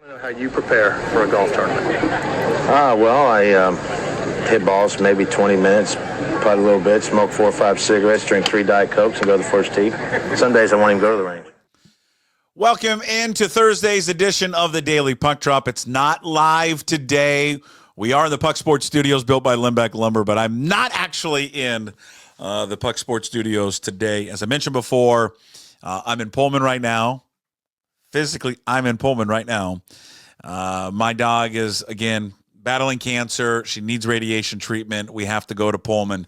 How you prepare for a golf tournament? Well, I hit balls maybe 20 minutes, putt a little bit, smoke 4 or 5 cigarettes, drink 3 Diet Cokes, and go to the first tee. Some days I won't even go to the range. Welcome into Thursday's edition of the Daily Puck Drop. It's not live today. We are in the Puck Sports Studios built by Limbeck Lumber, but I'm not actually in the Puck Sports Studios today. As I mentioned before, I'm in Pullman right now. Physically, I'm in Pullman right now. My dog is, again, battling cancer. She needs radiation treatment. We have to go to Pullman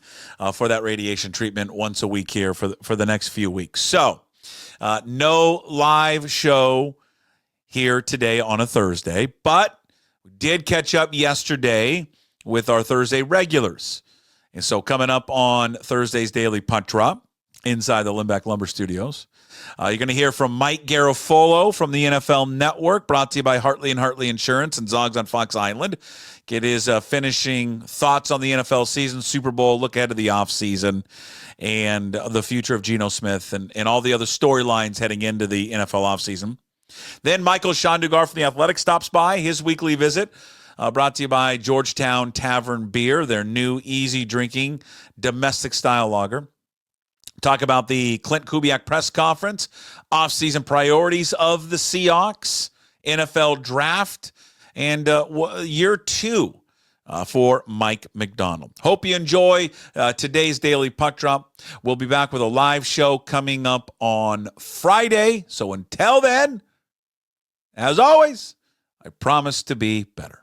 for that radiation treatment once a week here for the next few weeks. So, no live show here today on a Thursday, but we did catch up yesterday with our Thursday regulars. And so coming up on Thursday's Daily Puck Drop inside the Limbeck Lumber Studios, you're going to hear from Mike Garafolo from the NFL Network, brought to you by Hartley & Hartley Insurance and Zogs on Fox Island. Get his finishing thoughts on the NFL season, Super Bowl, look ahead to the offseason, and the future of Geno Smith and all the other storylines heading into the NFL offseason. Then Michael-Shawn Dugar from The Athletic stops by, his weekly visit, brought to you by Georgetown Tavern Beer, their new easy-drinking domestic-style lager. Talk about the Klint Kubiak press conference, offseason priorities of the Seahawks, NFL draft, and year 2 for Mike Macdonald. Hope you enjoy today's Daily Puck Drop. We'll be back with a live show coming up on Friday. So until then, as always, I promise to be better.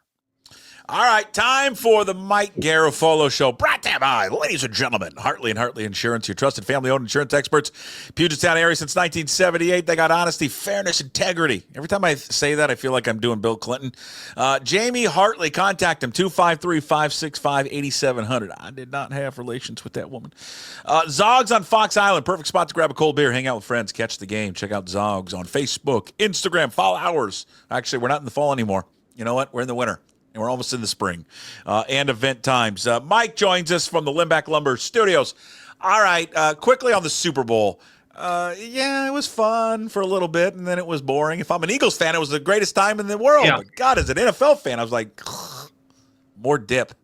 All right, time for the Mike Garafolo Show. Brought to you by, ladies and gentlemen, Hartley & Hartley Insurance, your trusted family-owned insurance experts. Puget Sound area since 1978. They got honesty, fairness, integrity. Every time I say that, I feel like I'm doing Bill Clinton. Jamie Hartley, contact him, 253-565-8700. I did not have relations with that woman. Zogs on Fox Island, perfect spot to grab a cold beer, hang out with friends, catch the game. Check out Zogs on Facebook, Instagram, fall hours. Actually, we're not in the fall anymore. You know what? We're in the winter. And we're almost in the spring and event times. Mike joins us from the Limbeck Lumber Studios. All right, quickly on the Super Bowl. Yeah, it was fun for a little bit, and then it was boring. If I'm an Eagles fan, it was the greatest time in the world. Yeah. But God, as an NFL fan, I was like, more dip,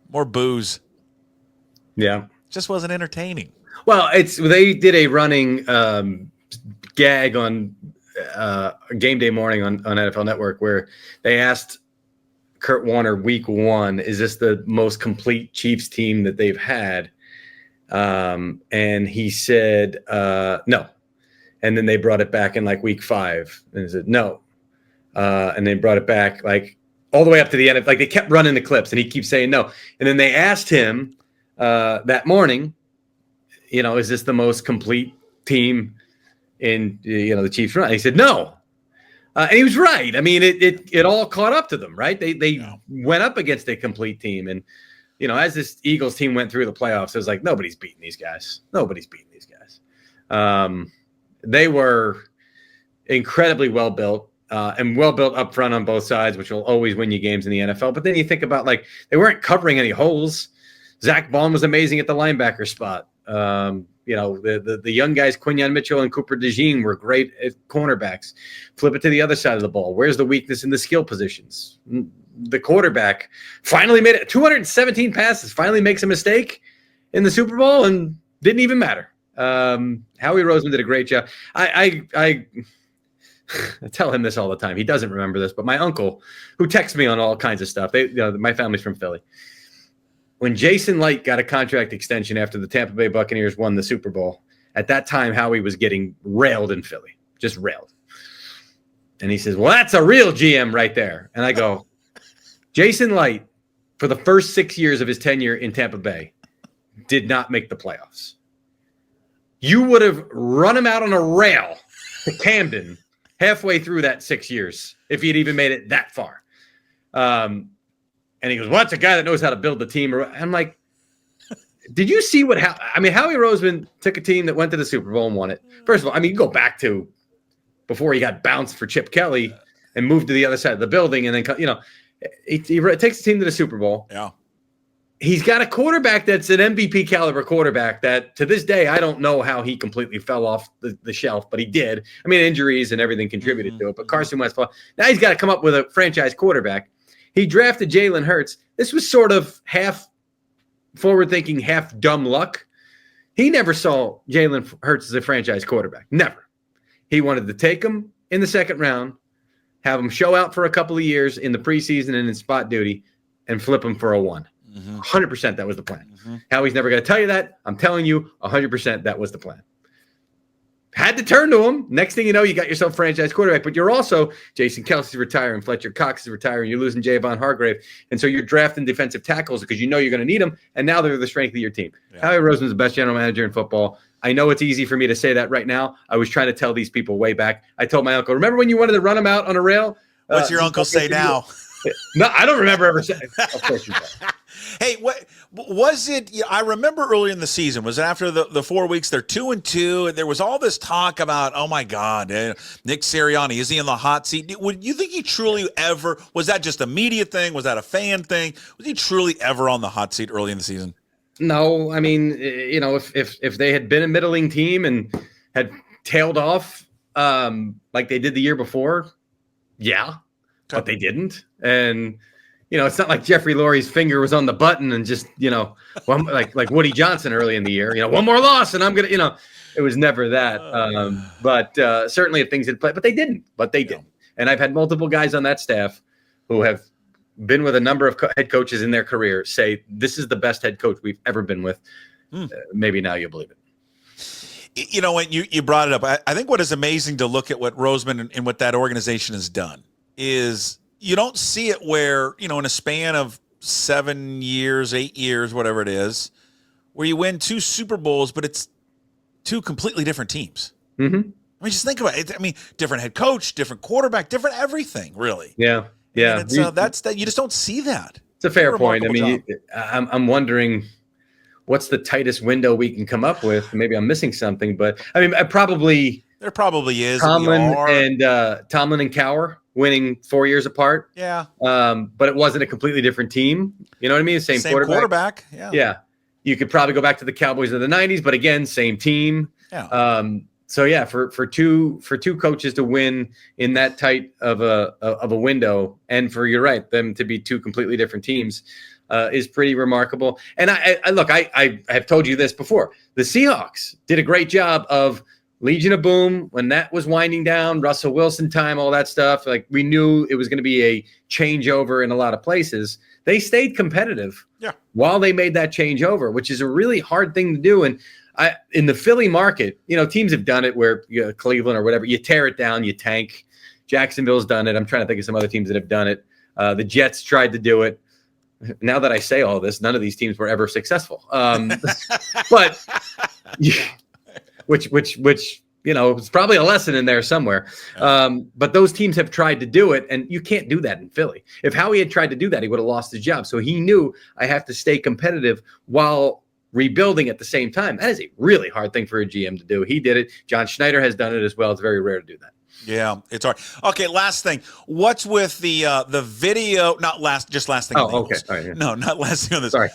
more booze. Yeah. Just wasn't entertaining. Well, they did a running gag on game day morning on NFL Network where they asked Kurt Warner week 1, is this the most complete Chiefs team that they've had? And he said, no. And then they brought it back in like week 5 and he said, no. And they brought it back like all the way up to the end. Like they kept running the clips and he keeps saying no. And then they asked him that morning, is this the most complete team in, the Chiefs run? And he said, no. And he was right. I mean, it all caught up to them, right? They went up against a complete team. And, as this Eagles team went through the playoffs, it was like, nobody's beating these guys. Nobody's beating these guys. They were incredibly well-built and well-built up front on both sides, which will always win you games in the NFL. But then you think about, they weren't covering any holes. Zach Bond was amazing at the linebacker spot. The young guys, Quinyon Mitchell and Cooper DeJean, were great at cornerbacks. Flip it to the other side of the ball. Where's the weakness in the skill positions? The quarterback finally made it. 217 passes, finally makes a mistake in the Super Bowl and didn't even matter. Howie Roseman did a great job. I tell him this all the time. He doesn't remember this, but my uncle, who texts me on all kinds of stuff, my family's from Philly. When Jason Light got a contract extension after the Tampa Bay Buccaneers won the Super Bowl, at that time, Howie was getting railed in Philly, just railed. And he says, well, that's a real GM right there. And I go, Jason Light, for the first 6 years of his tenure in Tampa Bay, did not make the playoffs. You would have run him out on a rail to Camden halfway through that 6 years if he had even made it that far. And he goes, well, that's a guy that knows how to build the team. I'm like, did you see Howie Roseman took a team that went to the Super Bowl and won it. First of all, you go back to before he got bounced for Chip Kelly and moved to the other side of the building. And then, he takes the team to the Super Bowl. Yeah. he's got a quarterback that's an MVP caliber quarterback that to this day, I don't know how he completely fell off the shelf, but he did. I mean, injuries and everything contributed to it, but Carson Wentz, now he's got to come up with a franchise quarterback. He drafted Jalen Hurts. This was sort of half forward-thinking, half dumb luck. He never saw Jalen Hurts as a franchise quarterback. Never. He wanted to take him in the second round, have him show out for a couple of years in the preseason and in spot duty, and flip him for a 1. 100% that was the plan. How he's never going to tell you that. I'm telling you, 100% that was the plan. Had to turn to him. Next thing you know, you got yourself a franchise quarterback, but you're also Jason Kelsey's retiring, Fletcher Cox is retiring, you're losing Javon Hargrave, and so you're drafting defensive tackles because you know you're going to need them, and now they're the strength of your team. Yeah. Howie Roseman's the best general manager in football. I know it's easy for me to say that right now. I was trying to tell these people way back. I told my uncle, remember when you wanted to run him out on a rail? What's your uncle say now? No, I don't remember ever saying. Of course you don't. Hey, what was it? I remember early in the season, was it after the 4 weeks, they're 2-2, and there was all this talk about, oh my God, Nick Sirianni, is he in the hot seat? Would you think he truly ever, was that just a media thing? Was that a fan thing? Was he truly ever on the hot seat early in the season? No, I mean, if they had been a middling team and had tailed off like they did the year before, yeah, but they didn't. And it's not like Jeffrey Lurie's finger was on the button and just, like Woody Johnson early in the year, one more loss and I'm going to, it was never that. But certainly if things had played, but they didn't. And I've had multiple guys on that staff who have been with a number of head coaches in their career say, this is the best head coach we've ever been with. Maybe now you'll believe it. When you brought it up, I think what is amazing to look at what Roseman and what that organization has done is you don't see it where, in a span of 7 years, 8 years, whatever it is, where you win 2 Super Bowls, but it's 2 completely different teams. Mm-hmm. I mean, just think about it. I mean, different head coach, different quarterback, different everything, really. Yeah. Yeah. And that's that. You just don't see that. It's a fair point. I mean, I'm wondering what's the tightest window we can come up with. Maybe I'm missing something, but I mean, there probably is Tomlin and Cowher winning 4 years apart. Yeah. But it wasn't a completely different team. You know what I mean? Same quarterback. Yeah. Yeah. You could probably go back to the Cowboys of the 90s, but again, same team. Yeah. So yeah, for two coaches to win in that tight of a window, and for you're right, them to be 2 completely different teams, is pretty remarkable. And I have told you this before. The Seahawks did a great job of Legion of Boom when that was winding down, Russell Wilson time, all that stuff. Like we knew it was going to be a changeover in a lot of places. They stayed competitive while they made that changeover, which is a really hard thing to do. And in the Philly market, teams have done it where Cleveland or whatever, you tear it down, you tank. Jacksonville's done it. I'm trying to think of some other teams that have done it. The Jets tried to do it. Now that I say all this, none of these teams were ever successful. But which it's probably a lesson in there somewhere. But those teams have tried to do it, and you can't do that in Philly. If Howie had tried to do that, he would have lost his job. So he knew I have to stay competitive while rebuilding at the same time. That is a really hard thing for a GM to do. He did it. John Schneider has done it as well. It's very rare to do that. Yeah, it's hard. Okay, last thing. What's with the video? Just last thing. Oh, okay. All right, yeah. No, not last thing on this. Sorry.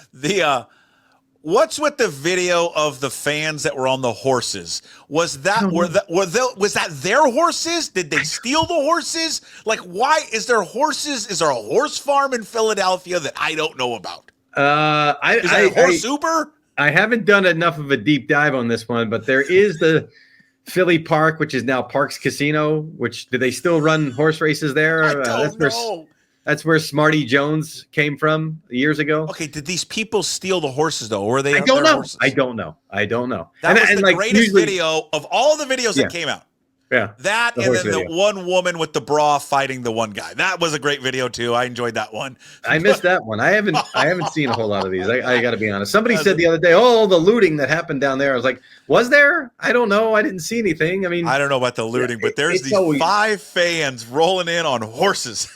What's with the video of the fans that were on the horses? Was that their horses? Did they steal the horses? Like, why is there horses? Is there a horse farm in Philadelphia that I don't know about? Is that a horse Uber? I haven't done enough of a deep dive on this one, but there is the Philly Park, which is now Parks Casino. Do they still run horse races there? I don't know. That's where Smarty Jones came from years ago. Okay, did these people steal the horses though, or were they? I don't know. Horses? I don't know. That was the greatest video of all the videos that came out. Yeah, that and then the one woman with the bra fighting the one guy. That was a great video too. I enjoyed that one. I missed that one. I haven't seen a whole lot of these. I got to be honest. Somebody said the other day, "Oh, the looting that happened down there." I was like, "Was there? I don't know. I didn't see anything." I mean, I don't know about the looting, but there's these 5 fans rolling in on horses.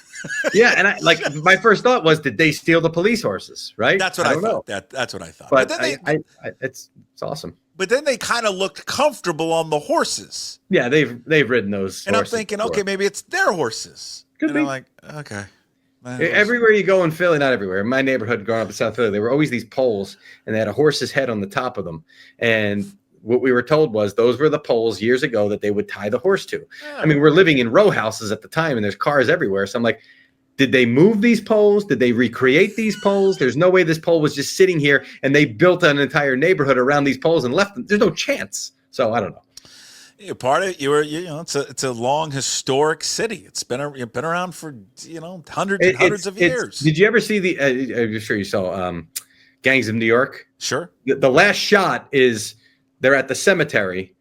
Yeah, and my first thought was, did they steal the police horses? Right? That's what I thought. That's what I thought. But then it's awesome. But then they kind of looked comfortable on the horses. Yeah, they've ridden those. And I'm thinking, okay, maybe it's their horses. Could be. I'm like, okay. Everywhere you go in Philly, not everywhere. In my neighborhood growing up in South Philly, there were always these poles, and they had a horse's head on the top of them. And what we were told was those were the poles years ago that they would tie the horse to. I mean, we're living in row houses at the time, and there's cars everywhere. So I'm like, did they move these poles? Did they recreate these poles? There's no way this pole was just sitting here, and they built an entire neighborhood around these poles and left them. There's no chance. So I don't know. Part of it, it's a long historic city. It's been around for hundreds and hundreds of years. Did you ever see I'm sure you saw Gangs of New York? Sure. The last shot is they're at the cemetery,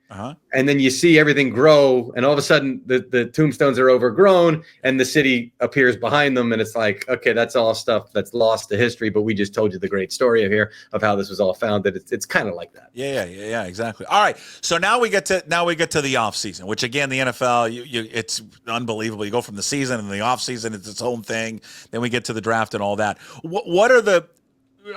and then you see everything grow, and all of a sudden the tombstones are overgrown, and the city appears behind them, and it's like, okay, that's all stuff that's lost to history, but we just told you the great story of how this was all founded. It's kind of like that. Yeah, exactly. All right, so now we get to the off season, which again, the NFL, it's unbelievable. You go from the season and the off season, it's its own thing. Then we get to the draft and all that. What are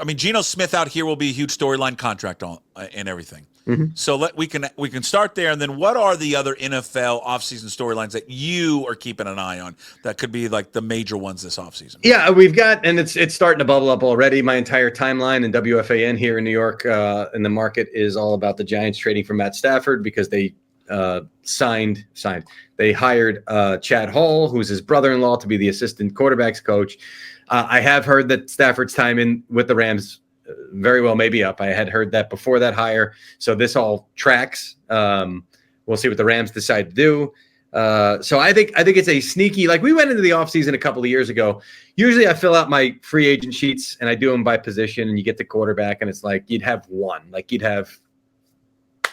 Geno Smith out here will be a huge storyline contract and everything. Mm-hmm. So we can start there, and then what are the other NFL offseason storylines that you are keeping an eye on that could be like the major ones this offseason? Yeah, we've got, and it's starting to bubble up already. My entire timeline in WFAN here in New York in the market is all about the Giants trading for Matt Stafford because they signed. They hired Chad Hall, who's his brother-in-law, to be the assistant quarterbacks coach. I have heard that Stafford's time in with the Rams very well may be up. I had heard that before that hire. So this all tracks. We'll see what the Rams decide to do. So I think it's a sneaky, like we went into the offseason a couple of years ago. Usually I fill out my free agent sheets and I do them by position, and you get the quarterback, and it's like you'd have one. Like you'd have,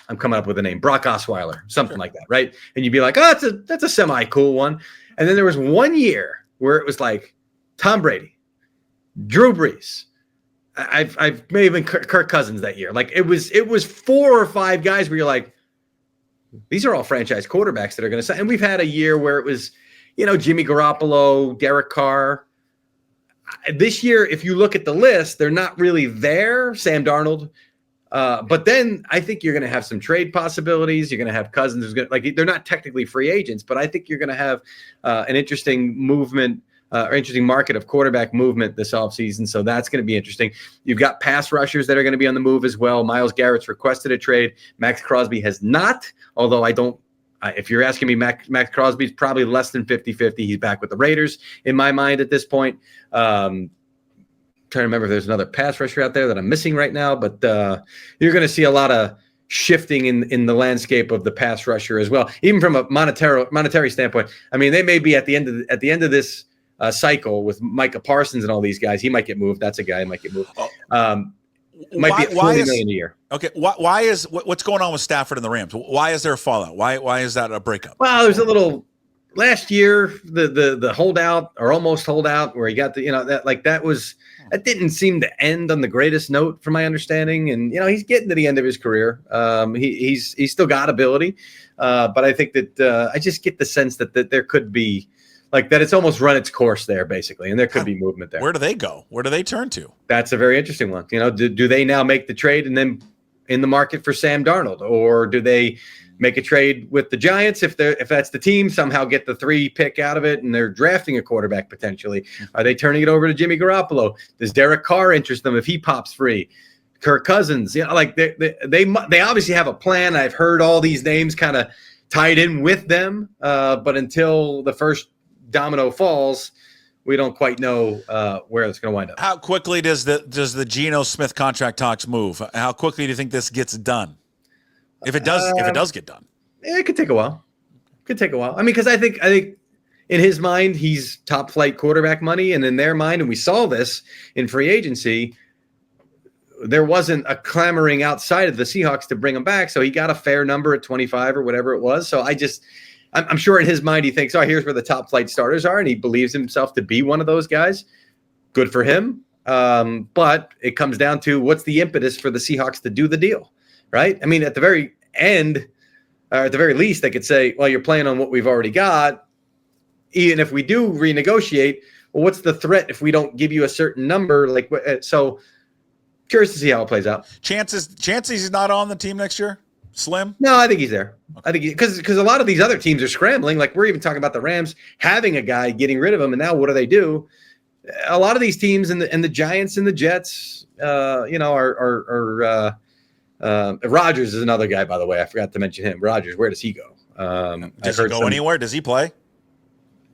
I'm coming up with a name, Brock Osweiler, something like that, right? And you'd be like, oh, that's a semi-cool one. And then there was 1 year where it was like Tom Brady, Drew Brees, I've maybe even Kirk Cousins that year. Like it was 4 or 5 guys where you're like, these are all franchise quarterbacks that are going to sign. And we've had a year where it was, Jimmy Garoppolo, Derek Carr. This year, if you look at the list, they're not really there. Sam Darnold. But then I think you're going to have some trade possibilities. You're going to have Cousins who's going to, they're not technically free agents, but I think you're going to have an interesting movement. Or interesting market of quarterback movement this offseason. So that's going to be interesting. You've got pass rushers that are going to be on the move as well. Myles Garrett's requested a trade. Max Crosby has not, although if you're asking me, Max Crosby's probably less than 50-50. He's back with the Raiders in my mind at this point. Trying to remember if there's another pass rusher out there that I'm missing right now, but you're going to see a lot of shifting in the landscape of the pass rusher as well. Even from a monetary standpoint, I mean, they may be at the end of this cycle with Micah Parsons and all these guys. He might get moved. That's a guy who might get moved. Might be at $40 million a year. Okay. What's going on with Stafford and the Rams? Why is there a fallout? Why is that a breakup? Well, there's a little last year, the holdout or almost holdout where he got that didn't seem to end on the greatest note from my understanding. And, he's getting to the end of his career. He's still got ability. But I think that I just get the sense that there could be, that it's almost run its course there, basically, and there could be movement there. Where do they go? Where do they turn to? That's a very interesting one. Do they now make the trade and then in the market for Sam Darnold, or do they make a trade with the Giants if that's the team, somehow get the 3 pick out of it, and they're drafting a quarterback potentially? Are they turning it over to Jimmy Garoppolo? Does Derek Carr interest them if he pops free? Kirk Cousins, they obviously have a plan. I've heard all these names kind of tied in with them, but until the first domino falls, we don't quite know where it's going to wind up. How quickly does the Geno Smith contract talks move? How quickly do you think this gets done? If it does get done, it could take a while. I mean, because I think in his mind he's top flight quarterback money, and in their mind, and we saw this in free agency, there wasn't a clamoring outside of the Seahawks to bring him back, so he got a fair number at 25 or whatever it was. So I'm sure in his mind he thinks, oh, here's where the top flight starters are, and he believes himself to be one of those guys. Good for him. But it comes down to what's the impetus for the Seahawks to do the deal, right? I mean, at the very end, or at the very least, they could say, well, you're playing on what we've already got. Even if we do renegotiate, well, what's the threat if we don't give you a certain number? So curious to see how it plays out. Chances he's not on the team next year? Slim? No, I think he's there. I think because a lot of these other teams are scrambling. Like we're even talking about the Rams having a guy, getting rid of him, and now what do? a lot of these teams and the Giants and the Jets, Rodgers is another guy, by the way. I forgot to mention him. Rodgers, where does he go? Does he go anywhere? Does he play?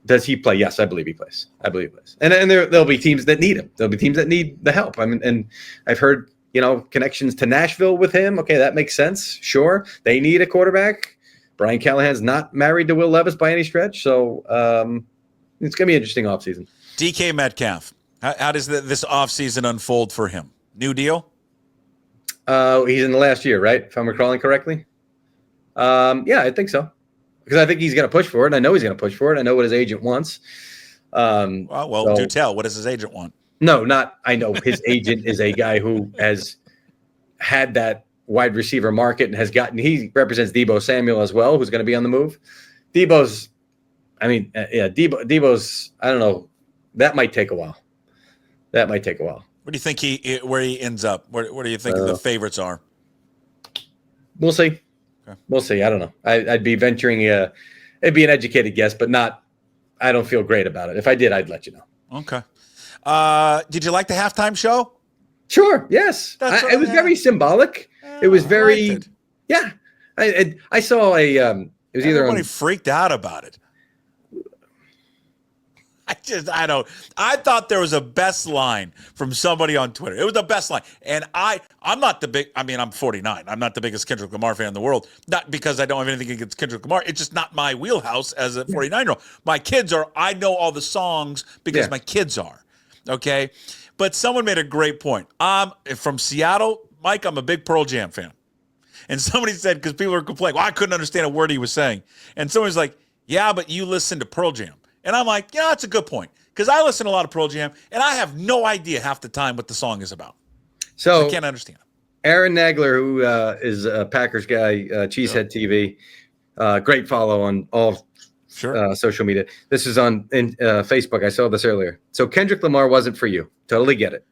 Does he play? Yes, I believe he plays. And there'll be teams that need him. There'll be teams that need the help. I mean, and I've heard, connections to Nashville with him. Okay, that makes sense. Sure. They need a quarterback. Brian Callahan's not married to Will Levis by any stretch. So it's going to be an interesting offseason. DK Metcalf, how does this offseason unfold for him? New deal? He's in the last year, right? If I'm recalling correctly. Yeah, I think so. Because I think he's going to push for it. I know he's going to push for it. I know what his agent wants. Do tell. What does his agent want? No, I know his agent is a guy who has had that wide receiver market and he represents Deebo Samuel as well, who's going to be on the move. Deebo's, I don't know. That might take a while. Where do you think where he ends up? Where do you think the favorites are? We'll see. Okay. We'll see. I don't know. I'd be venturing. It'd be an educated guess, but not. I don't feel great about it. If I did, I'd let you know. Okay. Did you like the halftime show? Sure. Yes. It was very symbolic. It was very. Yeah. I saw a. It was Everybody freaked out about it. I thought there was a best line from somebody on Twitter. It was the best line. And I'm not I'm 49. I'm not the biggest Kendrick Lamar fan in the world. Not because I don't have anything against Kendrick Lamar. It's just not my wheelhouse as a 49-year-old. My kids are, I know all the songs because my kids are. Okay? But someone made a great point. From Seattle, Mike, I'm a big Pearl Jam fan. And somebody said, because people were complaining, well, I couldn't understand a word he was saying. And someone's like, yeah, but you listen to Pearl Jam. And I'm like, yeah, that's a good point. Because I listen to a lot of Pearl Jam, and I have no idea half the time what the song is about. So I can't understand it. Aaron Nagler, who is a Packers guy, Cheesehead TV, great follow on all social media. This is on Facebook. I saw this earlier. So Kendrick Lamar wasn't for you. Totally get it.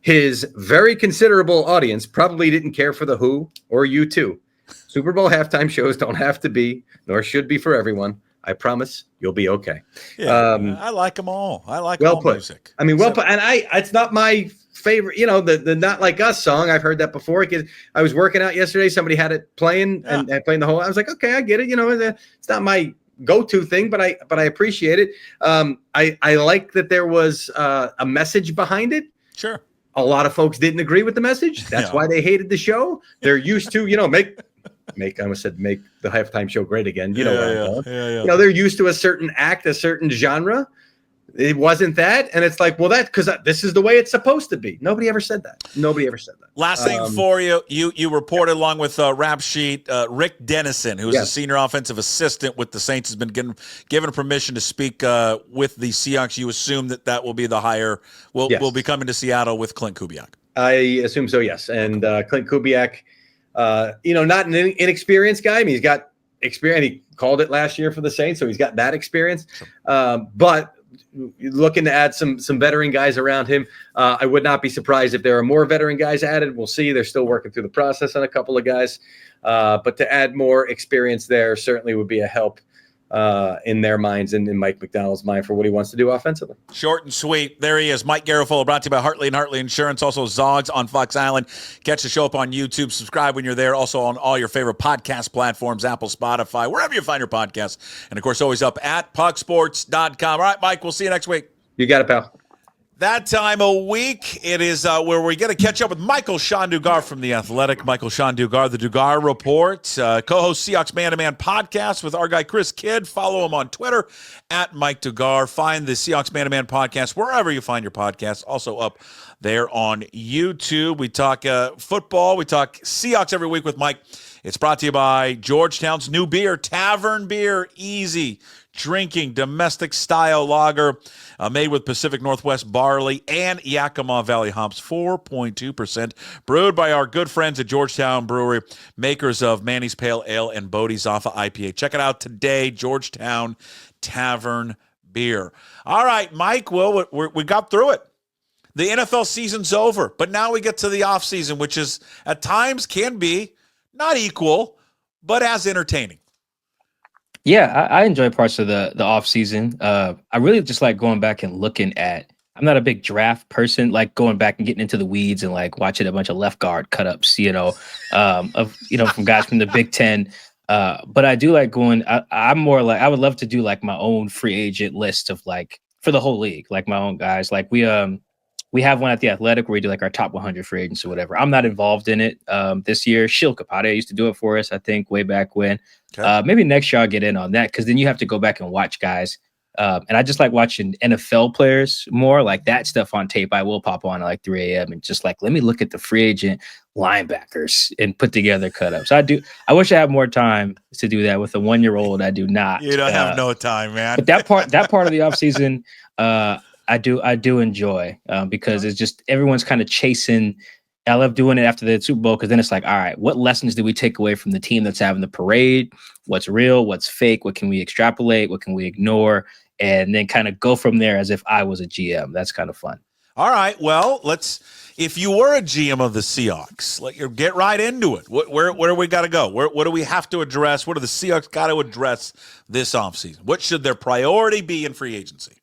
His very considerable audience probably didn't care for The Who or U2. Super Bowl halftime shows don't have to be, nor should be for everyone. I promise you'll be okay. Yeah, I like them all. I like all music. I mean, put. And it's not my favorite, the Not Like Us song. I've heard that before. I was working out yesterday. Somebody had it playing and playing the whole. I was like, okay, I get it. It's not my go-to thing, but I appreciate it. I like that there was a message behind it. Sure. A lot of folks didn't agree with the message. That's why they hated the show. They're used to, I almost said make the halftime show great again. They're used to a certain act, a certain genre. It wasn't that. And it's like, well, because this is the way it's supposed to be. Nobody ever said that. Last thing for you. You reported along with Rap Sheet, Rick Dennison, who is a senior offensive assistant with the Saints, has been given permission to speak with the Seahawks. You assume that will be the hire. Will be coming to Seattle with Klint Kubiak. I assume so, yes. And Klint Kubiak, not an inexperienced guy. I mean, he's got experience. He called it last year for the Saints, so he's got that experience. But looking to add some veteran guys around him. I would not be surprised if there are more veteran guys added. We'll see. They're still working through the process on a couple of guys. But to add more experience there certainly would be a help in their minds and in Mike Macdonald's mind for what he wants to do offensively. Short and sweet. There he is. Mike Garafolo, brought to you by Hartley and Hartley Insurance. Also Zogs on Fox Island. Catch the show up on YouTube. Subscribe when you're there. Also on all your favorite podcast platforms, Apple, Spotify, wherever you find your podcasts. And, of course, always up at pucksports.com. All right, Mike, we'll see you next week. You got it, pal. That time of week, it is where we get to catch up with Michael-Shawn Dugar from The Athletic. Michael-Shawn Dugar, The Dugar Report, co-host Seahawks Man-to-Man podcast with our guy Chris Kidd. Follow him on Twitter, at Mike Dugar. Find the Seahawks Man-to-Man podcast wherever you find your podcasts. Also up there on YouTube. We talk football. We talk Seahawks every week with Mike. It's brought to you by Georgetown's new beer, Tavern Beer. Easy drinking domestic style lager made with Pacific Northwest barley and Yakima Valley hops, 4.2%, brewed by our good friends at Georgetown Brewery, makers of Manny's Pale Ale and Bodie's Alpha IPA. Check it out today, Georgetown Tavern Beer. All right, Mike, well, we got through it. The NFL season's over, but now we get to the offseason, which is at times can be not equal, but as entertaining. Yeah, I enjoy parts of the off season. I really just like going back and looking at I'm not a big draft person, like going back and getting into the weeds and like watching a bunch of left guard cut ups, from guys from the Big Ten. But I do like going. I'm more like I would love to do like my own free agent list of like for the whole league, like my own guys. Like we have one at the Athletic where we do like our top 100 free agents or whatever. I'm not involved in it this year. Shil Kapade used to do it for us, I think, way back when. Okay. Maybe next year I'll get in on that because then you have to go back and watch guys. And I just like watching NFL players more, like that stuff on tape. I will pop on at like 3 a.m. and just like, let me look at the free agent linebackers and put together cut-ups. I wish I had more time to do that with a 1-year-old. I do not. You don't have no time, man. But that part of the offseason, I do enjoy because it's just everyone's kind of chasing. I love doing it after the Super Bowl because then it's like, all right, what lessons do we take away from the team that's having the parade? What's real? What's fake? What can we extrapolate? What can we ignore? And then kind of go from there as if I was a GM. That's kind of fun. All right. Well, if you were a GM of the Seahawks, get right into it. Where do we got to go? What do we have to address? What do the Seahawks got to address this offseason? What should their priority be in free agency?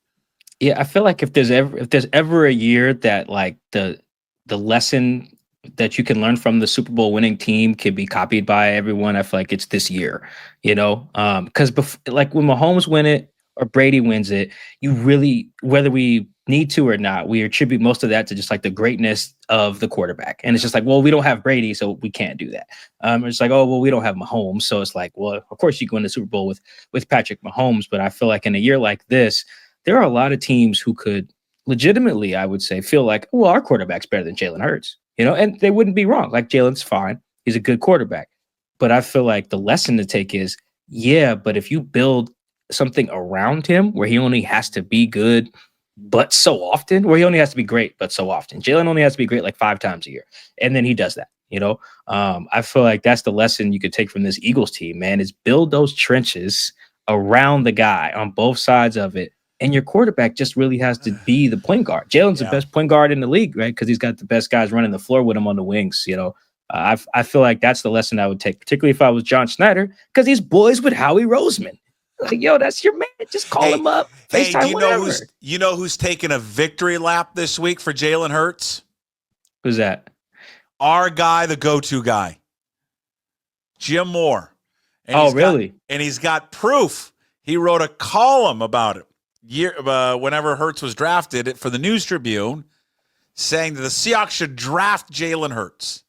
Yeah, I feel like if there's ever a year that like the lesson that you can learn from the Super Bowl winning team can be copied by everyone, I feel like it's this year, because like when Mahomes win it or Brady wins it, you really, whether we need to or not, we attribute most of that to just like the greatness of the quarterback. And it's just like, well, we don't have Brady, so we can't do that. It's like, oh, well, we don't have Mahomes. So it's like, well, of course you can win the Super Bowl with Patrick Mahomes. But I feel like in a year like this, there are a lot of teams who could legitimately, I would say, feel like, well, our quarterback's better than Jalen Hurts, and they wouldn't be wrong. Like Jalen's fine. He's a good quarterback. But I feel like the lesson to take is, yeah, but if you build something around him where he only has to be good, but so often, where he only has to be great, but so often. Jalen only has to be great like 5 times a year. And then he does that, I feel like that's the lesson you could take from this Eagles team, man, is build those trenches around the guy on both sides of it. And your quarterback just really has to be the point guard. Jalen's the best point guard in the league, right? Because he's got the best guys running the floor with him on the wings, I feel like that's the lesson I would take, particularly if I was John Schneider, because he's boys with Howie Roseman. Like, yo, that's your man. Just call him up. FaceTime, you know who's taking a victory lap this week for Jalen Hurts? Who's that? Our guy, the go-to guy, Jim Moore. And really? And he's got proof. He wrote a column about it whenever Hurts was drafted for the News Tribune, saying that the Seahawks should draft Jalen Hurts.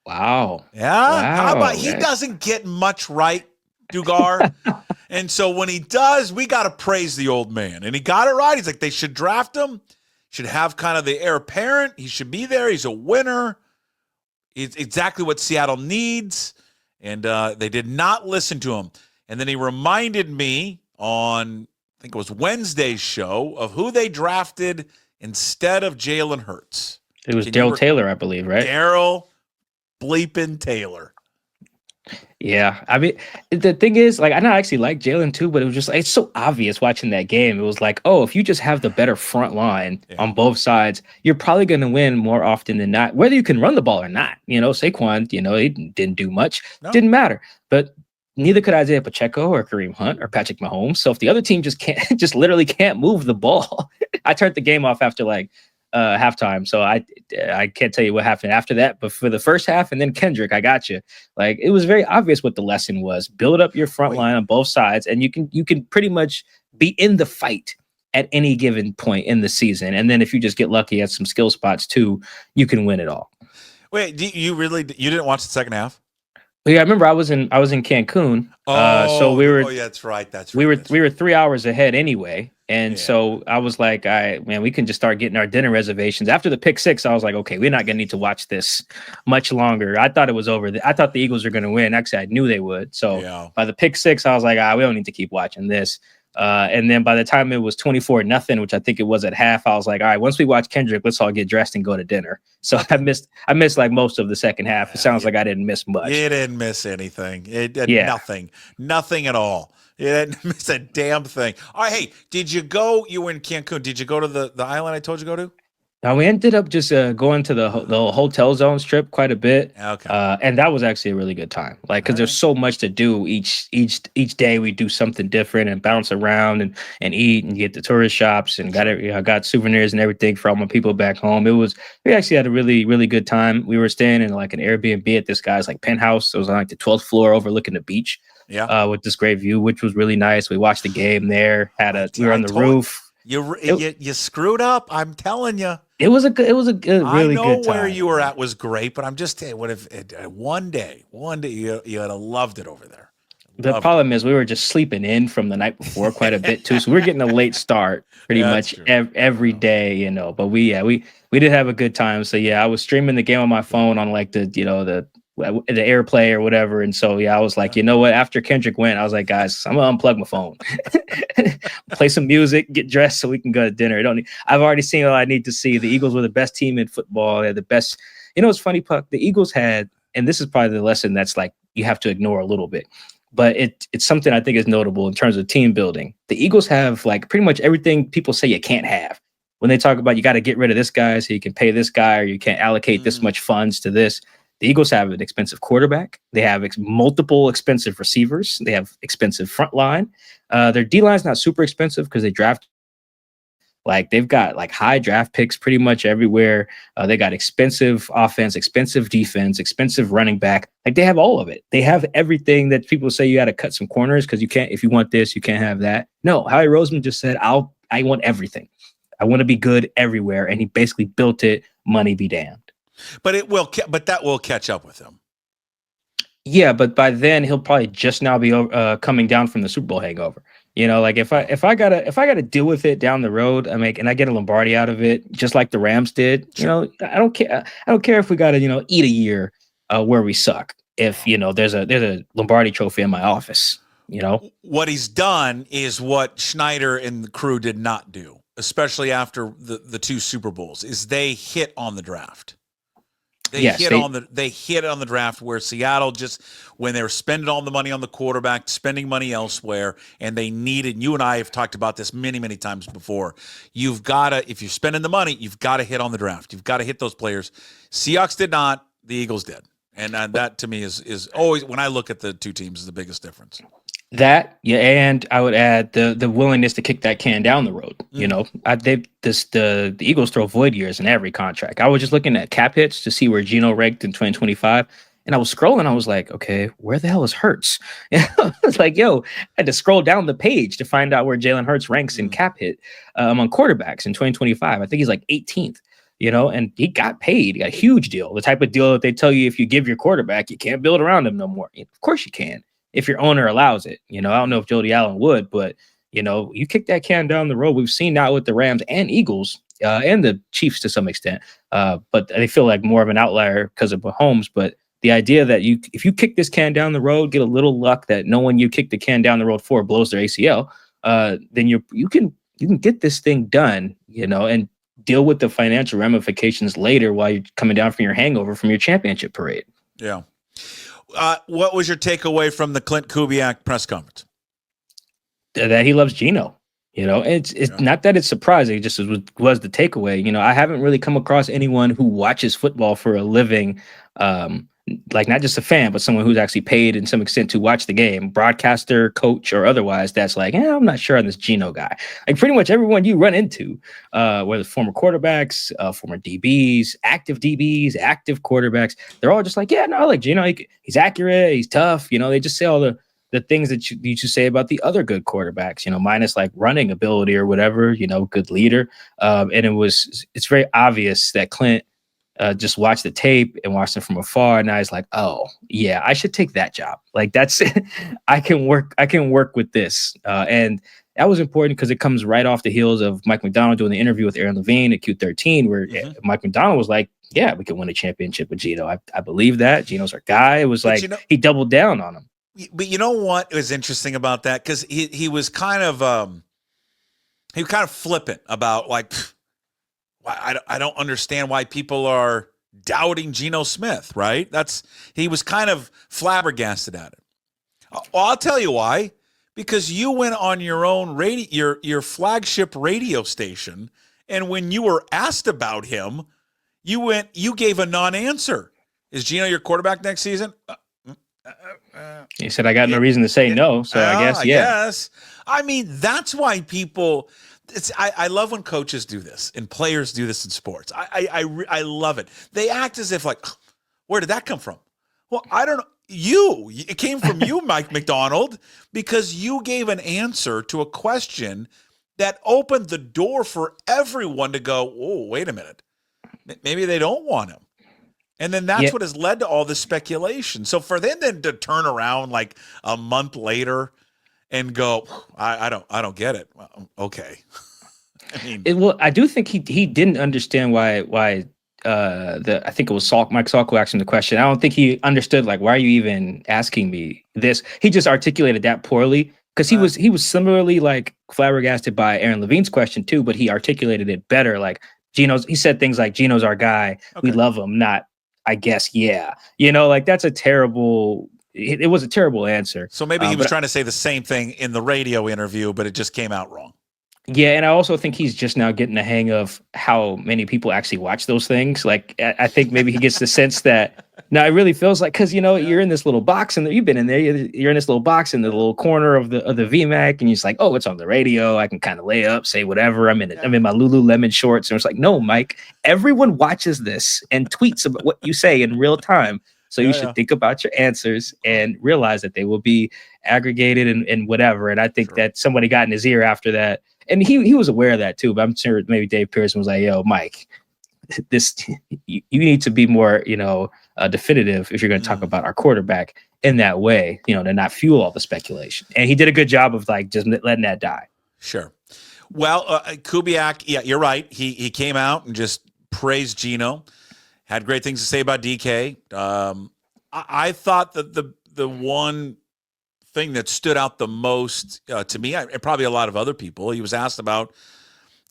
Wow. Yeah. Wow. How about he doesn't get much right, Dugar. And so when he does, we got to praise the old man. And he got it right. He's like, they should draft him. Should have kind of the heir apparent. He should be there. He's a winner. It's exactly what Seattle needs. And they did not listen to him. And then he reminded me on, I think it was Wednesday's show, of who they drafted instead of Jalen Hurts. It was Darryl Taylor, I believe, right? Darryl bleeping Taylor. Yeah, I mean, the thing is, like, I know I actually like Jalen too, but it was just, it's so obvious watching that game. It was like, oh, if you just have the better front line on both sides, you're probably going to win more often than not, whether you can run the ball or not. Saquon, he didn't do much. No. Didn't matter. But neither could Isaiah Pacheco or Kareem Hunt or Patrick Mahomes. So if the other team just literally can't move the ball, I turned the game off after like halftime. So I can't tell you what happened after that, but for the first half and then Kendrick, I got you. Like, it was very obvious what the lesson was. Build up your front line on both sides, and you can pretty much be in the fight at any given point in the season. And then if you just get lucky at some skill spots too, you can win it all. Wait, you didn't watch the second half? Yeah, I remember I was in Cancun. So we were. Oh, yeah, that's right. We were 3 hours ahead anyway, and so I was like, we can just start getting our dinner reservations. After the pick six, I was like, okay, we're not gonna need to watch this much longer. I thought it was over. I thought the Eagles were gonna win. Actually, I knew they would. So by the pick six, I was like, we don't need to keep watching this. And then by the time it was 24-0, which I think it was at half, I was like, all right, once we watch Kendrick, let's all get dressed and go to dinner. So I missed like most of the second half. It sounds like I didn't miss much. You didn't miss anything. Nothing at all. You didn't miss a damn thing. All right, hey, you were in Cancun. Did you go to the island I told you to go to? Now we ended up just going to the hotel zone strip quite a bit, Okay. and that was actually a really good time. Like, because there's so much to do each day. We do something different and bounce around and eat and get the tourist shops and got souvenirs and everything for all my people back home. We actually had a really good time. We were staying in like an Airbnb at this guy's like penthouse. It was on like the 12th floor overlooking the beach. Yeah. With this great view, which was really nice. We watched the game there. We were on the roof. You screwed up. I'm telling you. It was a good, really good time. I know where you were at was great, but I'm just saying, what if one day you would have loved it over there? The problem is we were just sleeping in from the night before quite a bit too, so we were getting a late start pretty much every day, you know. But we did have a good time. So yeah, I was streaming the game on my phone on like the AirPlay or whatever, and so I was like, you know what? After Kendrick went, I was like, guys, I'm gonna unplug my phone, play some music, get dressed so we can go to dinner. I've already seen all I need to see. The Eagles were the best team in football. They had the best. You know, it's funny, Puck. The Eagles had, and this is probably the lesson that's like you have to ignore a little bit, but it's something I think is notable in terms of team building. The Eagles have like pretty much everything people say you can't have. When they talk about you got to get rid of this guy so you can pay this guy, or you can't allocate this much funds to this. The Eagles have an expensive quarterback. They have multiple expensive receivers. They have expensive front line. Their D-line is not super expensive because they draft. Like, they've got like high draft picks pretty much everywhere. They got expensive offense, expensive defense, expensive running back. Like, they have all of it. They have everything that people say you got to cut some corners because you can't, if you want this, you can't have that. No, Howie Roseman just said, I want everything. I want to be good everywhere. And he basically built it. Money be damned. But that will catch up with him. Yeah, but by then he'll probably just now be coming down from the Super Bowl hangover. You know, like if I gotta deal with it down the road, and I get a Lombardi out of it, just like the Rams did. You know, I don't care if we gotta eat a year where we suck. If there's a Lombardi trophy in my office. What he's done is what Schneider and the crew did not do, especially after the two Super Bowls, is they hit on the draft. They hit on the draft, where Seattle just, when they were spending all the money on the quarterback, spending money elsewhere, and they needed, you and I have talked about this many, many times before. You've got to, if you're spending the money, you've got to hit on the draft. You've got to hit those players. Seahawks did not, the Eagles did. And that to me is always, when I look at the two teams, is the biggest difference. That, yeah, and I would add the willingness to kick that can down the road. The Eagles throw void years in every contract. I was just looking at cap hits to see where Geno ranked in 2025, and I was scrolling. I was like, okay, where the hell is Hurts? I was like, I had to scroll down the page to find out where Jalen Hurts ranks in cap hit among quarterbacks in 2025. I think he's like 18th. And he got paid. He got a huge deal. The type of deal that they tell you if you give your quarterback, you can't build around him no more. Of course you can, if your owner allows it. I don't know if Jody Allen would, but you kick that can down the road. We've seen now with the Rams and Eagles and the Chiefs to some extent, but they feel like more of an outlier because of Mahomes. But the idea that if you kick this can down the road, get a little luck that no one you kick the can down the road for blows their ACL, then you can get this thing done, and deal with the financial ramifications later while you're coming down from your hangover from your championship parade. Yeah. What was your takeaway from the Klint Kubiak press conference? That he loves Geno. It's not that it's surprising. It just was the takeaway. I haven't really come across anyone who watches football for a living, like not just a fan, but someone who's actually paid in some extent to watch the game, broadcaster, coach, or otherwise. That's like, I'm not sure on this Geno guy. Like pretty much everyone you run into, whether former quarterbacks, former DBs, active quarterbacks, they're all just like, I like Geno. He's accurate. He's tough. They just say all the things that you should say about the other good quarterbacks, minus like running ability or whatever, good leader. And it's very obvious that Klint just watched the tape and watched it from afar. And now he's like, oh yeah, I should take that job. Like that's, I can work with this. And that was important because it comes right off the heels of Mike Macdonald doing the interview with Aaron Levine at Q13, where Mike Macdonald was like, yeah, we can win a championship with Geno. I believe that. Geno's our guy. It was like, he doubled down on him. But you know what was interesting about that? Because he was kind of flippant about like, I don't understand why people are doubting Geno Smith, right? He was kind of flabbergasted at it. Well, I'll tell you why. Because you went on your own radio, your flagship radio station, And when you were asked about him, you gave a non-answer. Is Geno your quarterback next season? He said, I got no reason to say no. So I guess, yeah. Yes. I mean, that's why people, I love when coaches do this and players do this in sports. I love it. They act as if like, where did that come from? Well, I don't know. It came from you, Mike Macdonald, because you gave an answer to a question that opened the door for everyone to go, oh, wait a minute. Maybe they don't want him. And then that's what has led to all this speculation. So for them then to turn around like a month later and go, I don't get it. Well, okay. I mean, I do think he didn't understand why I think it was Mike Salk who asked him the question. I don't think he understood, like, why are you even asking me this? He just articulated that poorly because he was similarly like flabbergasted by Aaron Levine's question too, but he articulated it better. Like he said things like Geno's our guy. Okay. We love him. Not, I guess, yeah. Like that's it was a terrible answer. So maybe he was trying to say the same thing in the radio interview, but it just came out wrong. Yeah, and I also think he's just now getting the hang of how many people actually watch those things. Like, I think maybe he gets the sense that now it really feels like, because you're in this little box and you've been in there. You're in this little box in the little corner of the VMAC, and you're just like, oh, it's on the radio. I can kind of lay up, say whatever. I'm in my Lululemon shorts, and it's like, no, Mike, everyone watches this and tweets about what you say in real time. So you should think about your answers and realize that they will be aggregated and whatever. And I think that somebody got in his ear after that. And he was aware of that too, but I'm sure maybe Dave Pearson was like, yo, Mike, you need to be more, definitive if you're going to talk about our quarterback in that way, to not fuel all the speculation. And he did a good job of like just letting that die. Sure. Well, Kubiak, yeah, you're right. He came out and just praised Geno, had great things to say about DK. I thought that the one thing that stood out the most to me, and probably a lot of other people, he was asked about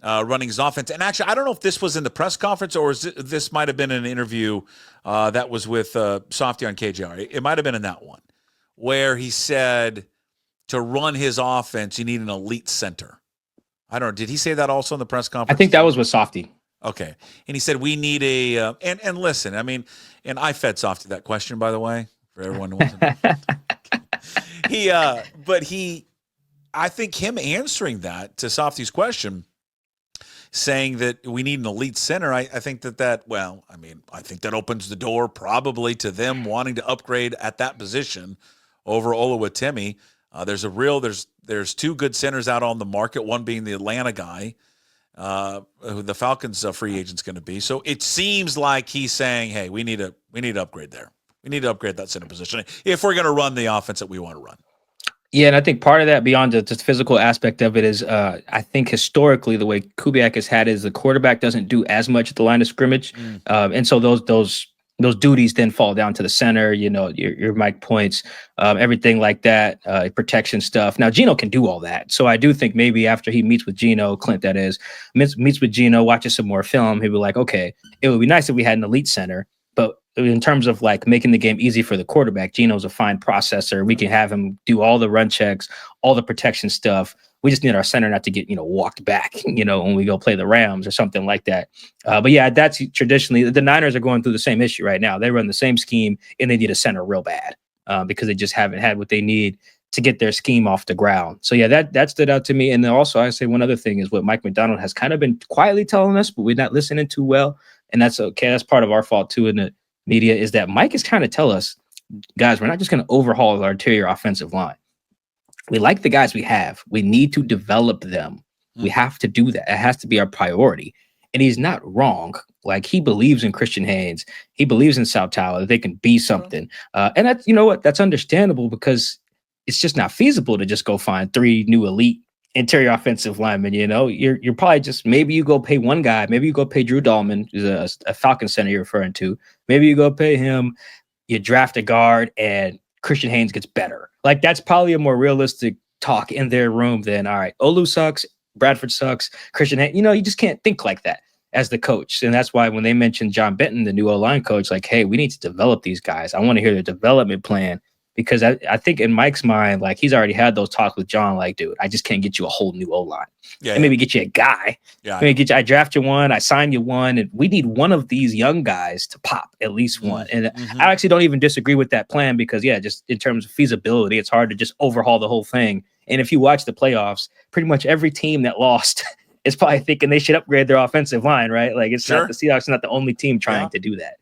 running his offense. And actually, I don't know if this was in the press conference or this might have been an interview that was with Softy on KJR. It might have been in that one where he said to run his offense, you need an elite center. I don't know. Did he say that also in the press conference? I think that was with Softy. Okay. And he said, we need a, and listen, I mean, and I fed Softy that question, by the way, for everyone who wasn't. I think him answering that to Softy's question, saying that we need an elite center, I think I think that opens the door probably to them wanting to upgrade at that position over Oluwatimi. There's two good centers out on the market, one being the Atlanta guy, who the Falcons free agent's going to be. So it seems like he's saying, hey, we need to upgrade there. We need to upgrade that center position if we're going to run the offense that we want to run. Yeah, and I think part of that, beyond the physical aspect of it, is I think historically the way Kubiak has had is the quarterback doesn't do as much at the line of scrimmage, and so those duties then fall down to the center. Your Mike points, everything like that, protection stuff. Now Geno can do all that, so I do think maybe after he meets with Geno, Klint that is, meets with Geno, watches some more film, he'll be like, okay, it would be nice if we had an elite center, but in terms of like making the game easy for the quarterback, Geno's a fine processor. We can have him do all the run checks, all the protection stuff. We just need our center not to get, walked back, when we go play the Rams or something like that. But yeah, that's traditionally the Niners are going through the same issue right now. They run the same scheme and they need a center real bad because they just haven't had what they need to get their scheme off the ground. So yeah, that stood out to me. And then also I say one other thing is what Mike Macdonald has kind of been quietly telling us, but we're not listening too well. And that's okay. That's part of our fault too in the media, is that Mike is trying to tell us, guys, we're not just going to overhaul our interior offensive line. We like the guys we have. We need to develop them. We have to do that. It has to be our priority. And he's not wrong. Like, he believes in Christian Haynes. He believes in South Tower, that they can be something. And that's, that's understandable, because it's just not feasible to just go find 3 new elite interior offensive linemen. You're probably just, maybe you go pay one guy, maybe you go pay Drew Dahlman, who's a Falcon center you're referring to. Maybe you go pay him, you draft a guard, and Christian Haynes gets better. Like, that's probably a more realistic talk in their room than, all right, Olu sucks, Bradford sucks, Christian Haynes. You just can't think like that as the coach. And that's why when they mentioned John Benton, the new O-line coach, like, hey, we need to develop these guys. I want to hear their development plan. because I think in Mike's mind, like he's already had those talks with John, like, dude, I just can't get you a whole new O-line. Yeah, and maybe get you a guy. Yeah, maybe get you, I draft you one, I sign you one, and we need one of these young guys to pop, at least one. And I actually don't even disagree with that plan because, yeah, just in terms of feasibility, it's hard to just overhaul the whole thing. And if you watch the playoffs, pretty much every team that lost is probably thinking they should upgrade their offensive line, right? Like it's not the Seahawks, not the only team trying to do that.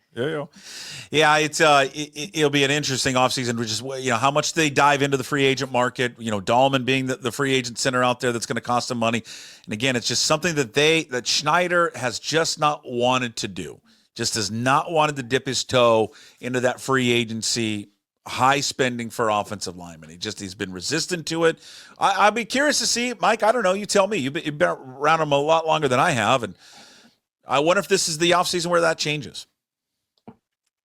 Yeah, it's it'll be an interesting offseason, which is, you know, how much they dive into the free agent market. You know, Dahlman being the free agent center out there, that's going to cost them money. And again, it's just something that Schneider has just not wanted to do. Just has not wanted to dip his toe into that free agency high spending for offensive linemen. He's been resistant to it. I'd be curious to see, Mike. I don't know. You tell me. You've been around him a lot longer than I have, and I wonder if this is the offseason where that changes.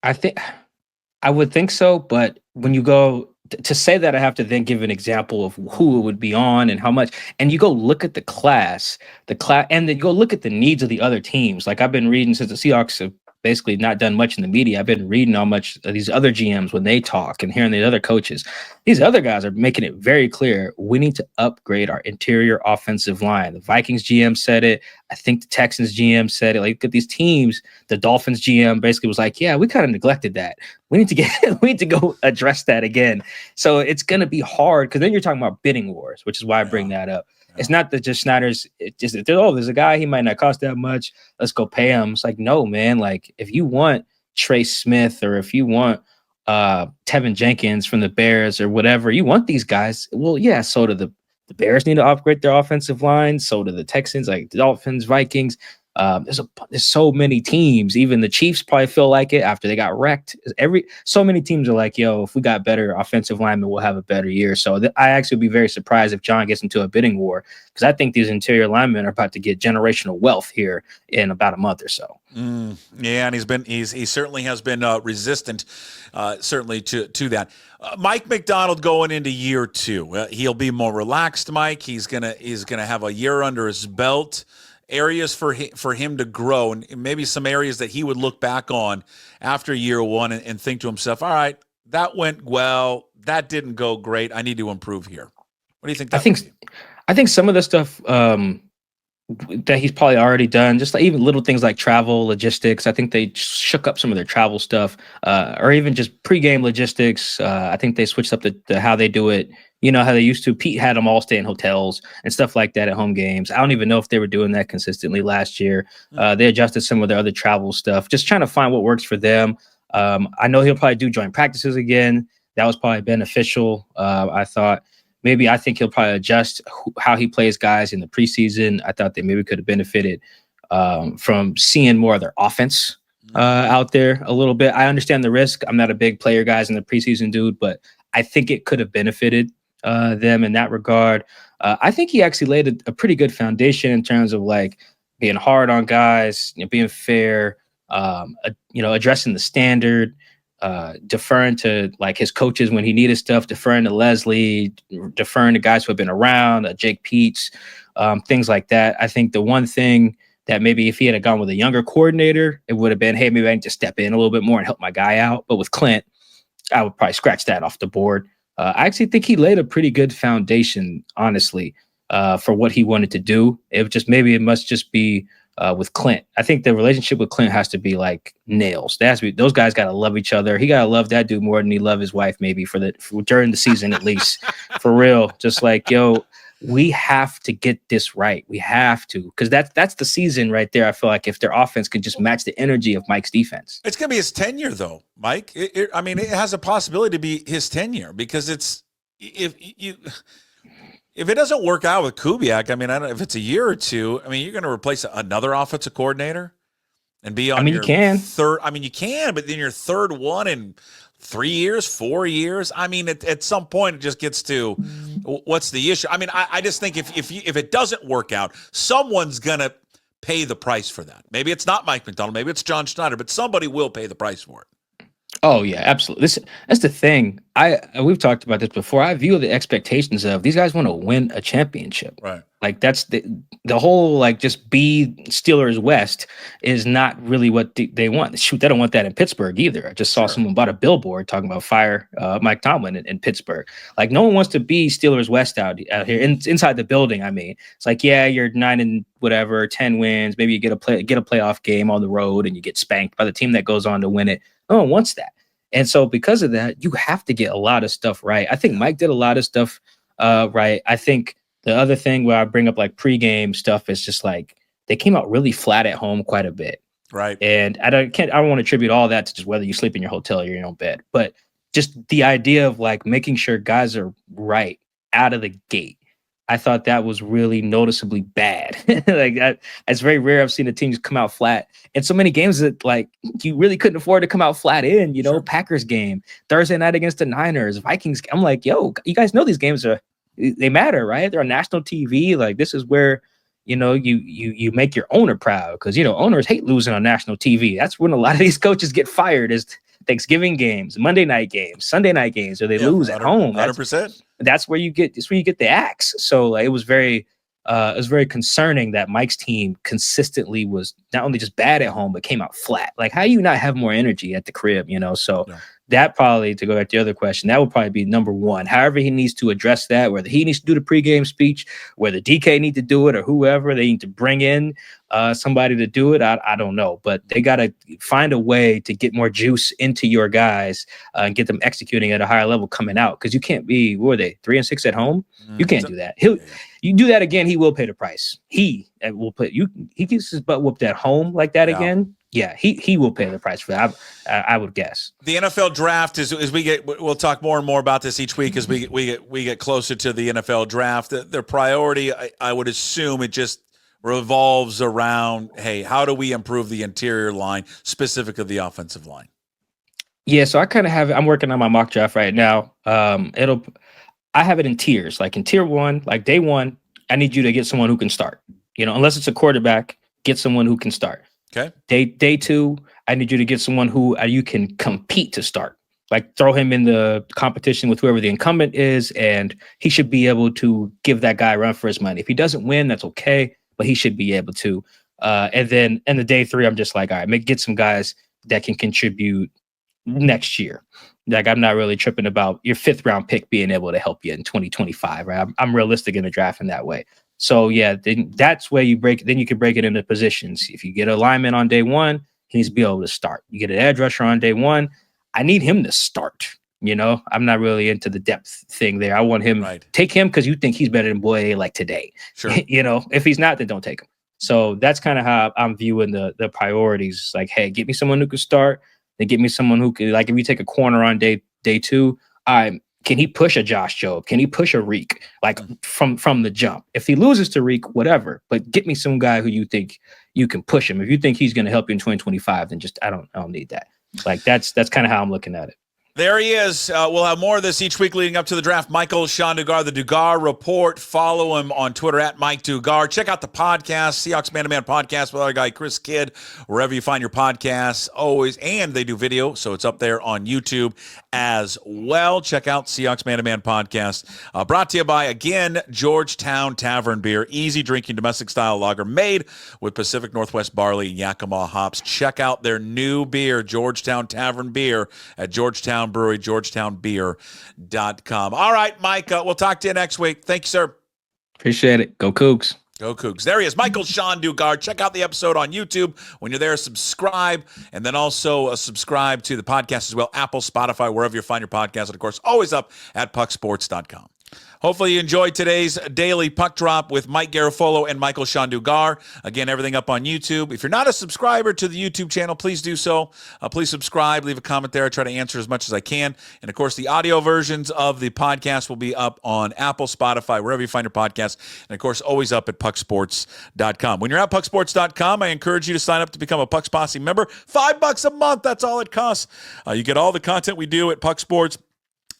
I would think so, but when you go to say that, I have to then give an example of who it would be on and how much. And you go look at the class, and then you go look at the needs of the other teams. Like I've been reading since the Seahawks have basically not done much in the media. I've been reading how much these other GMs, when they talk and hearing the other coaches, these other guys are making it very clear. We need to upgrade our interior offensive line. The Vikings GM said it. I think the Texans GM said it. Like, look at these teams. The Dolphins GM basically was like, yeah, we kind of neglected that. We need to go address that again. So it's going to be hard because then you're talking about bidding wars, which is why I bring that up. It's not that just Snyder's, there's a guy, he might not cost that much, let's go pay him. It's like, no, man. Like, if you want Trey Smith or if you want Tevin Jenkins from the Bears or whatever, you want these guys. Well, yeah, so do the Bears need to upgrade their offensive line. So do the Texans, like the Dolphins, Vikings. There's so many teams. Even the Chiefs probably feel like it after they got wrecked. So many teams are like, yo, if we got better offensive linemen, we'll have a better year. So I actually would be very surprised if John gets into a bidding war, because I think these interior linemen are about to get generational wealth here in about a month or so. Yeah, and he certainly has been resistant, certainly to that. Mike Macdonald going into year two, he'll be more relaxed. Mike, he's gonna have a year under his belt. Areas for him to grow, and maybe some areas that he would look back on after year one and think to himself, all right, that went well, that didn't go great, I need to improve here. What do you think I think some of the stuff that he's probably already done, just like even little things like travel, logistics, I think they shook up some of their travel stuff, or even just pregame logistics. I think they switched up the how they do it. You know how they used to. Pete had them all stay in hotels and stuff like that at home games. I don't even know if they were doing that consistently last year. They adjusted some of their other travel stuff, just trying to find what works for them. I know he'll probably do joint practices again. That was probably beneficial. I think he'll probably adjust how he plays guys in the preseason. I thought they maybe could have benefited from seeing more of their offense out there a little bit. I understand the risk. I'm not a big player guys in the preseason dude, but I think it could have benefited them in that regard. I think he actually laid a pretty good foundation in terms of like being hard on guys, being fair, addressing the standard, deferring to like his coaches when he needed stuff, deferring to Leslie, deferring to guys who have been around, Jake Peets, things like that. I think the one thing that maybe if he had gone with a younger coordinator, it would have been, hey, maybe I need to step in a little bit more and help my guy out. But with Klint, I would probably scratch that off the board. I actually think he laid a pretty good foundation, honestly, for what he wanted to do. It must just be with Klint. I think the relationship with Klint has to be like nails. Those guys got to love each other. He got to love that dude more than he loved his wife, maybe during the season at least. For real, just like, yo, we have to get this right. We have to, because that's the season right there. I feel like if their offense could just match the energy of Mike's defense. It's going to be his tenure, though, Mike. It has a possibility to be his tenure, because if it doesn't work out with Kubiak, I don't know if it's a year or two. You're going to replace another offensive coordinator and be on. You can. Third. You can, but then your third one in 3 years, 4 years. At some point, it just gets to what's the issue. I just think if it doesn't work out, someone's gonna pay the price for that. Maybe it's not Mike Macdonald, maybe it's John Schneider, but somebody will pay the price for it. Oh yeah, absolutely. That's the thing. We've talked about this before. I view the expectations of these guys want to win a championship. Right. Like that's the whole like just be Steelers West is not really what they want. Shoot, they don't want that in Pittsburgh either. I just saw someone bought a billboard talking about fire Mike Tomlin in Pittsburgh. Like no one wants to be Steelers West out here inside the building. I mean, it's like yeah, you're 9 and whatever, 10 wins. Maybe you get a playoff game on the road and you get spanked by the team that goes on to win it. No one wants that. And so because of that, you have to get a lot of stuff right. I think Mike did a lot of stuff right. I think the other thing where I bring up like pregame stuff is just like they came out really flat at home quite a bit. Right. And I don't want to attribute all that to just whether you sleep in your hotel or your own bed, but just the idea of like making sure guys are right out of the gate. I thought that was really noticeably bad. It's very rare I've seen a team just come out flat. And so many games that like you really couldn't afford to come out flat in, Packers game, Thursday night against the Niners, Vikings. I'm like, yo, you guys know these games they matter, right? They're on national TV. Like this is where, you make your owner proud because, owners hate losing on national TV. That's when a lot of these coaches get fired is Thanksgiving games, Monday night games, Sunday night games, or they lose at home. 100%. That's where you get the axe. So like, it was very concerning that Mike's team consistently was not only just bad at home, but came out flat. Like, how do you not have more energy at the crib? So that probably, to go back to the other question, that would probably be number one. However, he needs to address that, whether he needs to do the pregame speech, whether DK need to do it or whoever, they need to bring in somebody to do it. I don't know, but they got to find a way to get more juice into your guys and get them executing at a higher level coming out. Cause you can't be, what were they, 3-6 at home? You can't do that. You do that again, he will pay the price. He gets his butt whooped at home like that again. Yeah, he will pay the price for that. I would guess. The NFL draft is as we'll talk more and more about this each week as we get closer to the NFL draft. Their priority, I would assume, it just revolves around, hey, how do we improve the interior line, specifically the offensive line? Yeah, so I kind of have. I'm working on my mock draft right now. I have it in tiers. Like in tier 1, like day 1, I need you to get someone who can start. Unless it's a quarterback, get someone who can start. Okay. Day 2, I need you to get someone who you can compete to start. Like throw him in the competition with whoever the incumbent is, and he should be able to give that guy a run for his money. If he doesn't win, that's okay, but he should be able to. And then in the day 3, I'm just like, all right, get some guys that can contribute next year. Like I'm not really tripping about your 5th round pick being able to help you in 2025, right? I'm realistic in the draft in that way. So yeah, then that's where you can break it into positions. If you get a lineman on day 1, he needs to be able to start. You get an edge rusher on day 1, I need him to start. I'm not really into the depth thing there. I want him, take him because you think he's better than Boye like today. Sure. If he's not, then don't take him. So that's kind of how I'm viewing the priorities. Like, hey, get me someone who can start. Then get me someone who can, like, if you take a corner on day 2, can he push a Josh Jobe? Can he push a Reek? Like from the jump? If he loses to Reek, whatever. But get me some guy who you think you can push him. If you think he's going to help you in 2025, then just I don't need that. Like that's kind of how I'm looking at it. There he is. We'll have more of this each week leading up to the draft. Michael-Shawn Dugar, the Dugar Report. Follow him on Twitter at Mike Dugar. Check out the podcast, Seahawks Man-to-Man podcast with our guy Chris Kidd, wherever you find your podcasts. Always, and they do video, so it's up there on YouTube as well. Check out Seahawks Man-to-Man podcast. Brought to you by, again, Georgetown Tavern Beer. Easy drinking domestic style lager made with Pacific Northwest barley and Yakima hops. Check out their new beer, Georgetown Tavern Beer, at Georgetown Brewery, georgetownbeer.com. All right, Mike, we'll talk to you next week. Thank you, sir. Appreciate it. Go Cougs. Go Cougs. There he is, Michael-Shawn Dugar. Check out the episode on YouTube. When you're there, subscribe, and then also subscribe to the podcast as well, Apple, Spotify, wherever you find your podcast, and, of course, always up at pucksports.com. Hopefully you enjoyed today's daily puck drop with Mike Garafolo and Michael-Shawn Dugar. Again, everything up on YouTube. If you're not a subscriber to the YouTube channel, please do so. Please subscribe, leave a comment there. I try to answer as much as I can. And, of course, the audio versions of the podcast will be up on Apple, Spotify, wherever you find your podcast. And, of course, always up at pucksports.com. When you're at pucksports.com, I encourage you to sign up to become a Pucks Posse member. $5 a month, that's all it costs. You get all the content we do at Puck Sports.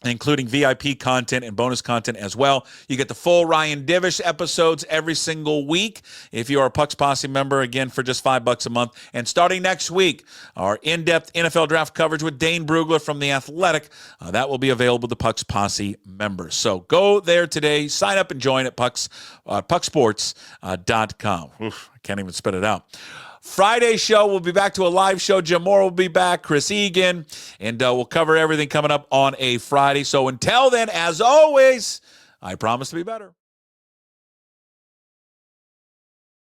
including VIP content and bonus content as well. You get the full Ryan Divish episodes every single week if you are a Pucks Posse member, again, for just $5 a month. And starting next week, our in-depth NFL draft coverage with Dane Brugler from The Athletic, that will be available to Pucks Posse members. So go there today, sign up and join at pucksports.com. Oof, I can't even spit it out. Friday show, we'll be back to a live show. Jim Moore will be back, Chris Egan, and we'll cover everything coming up on a Friday. So until then, as always, I promise to be better.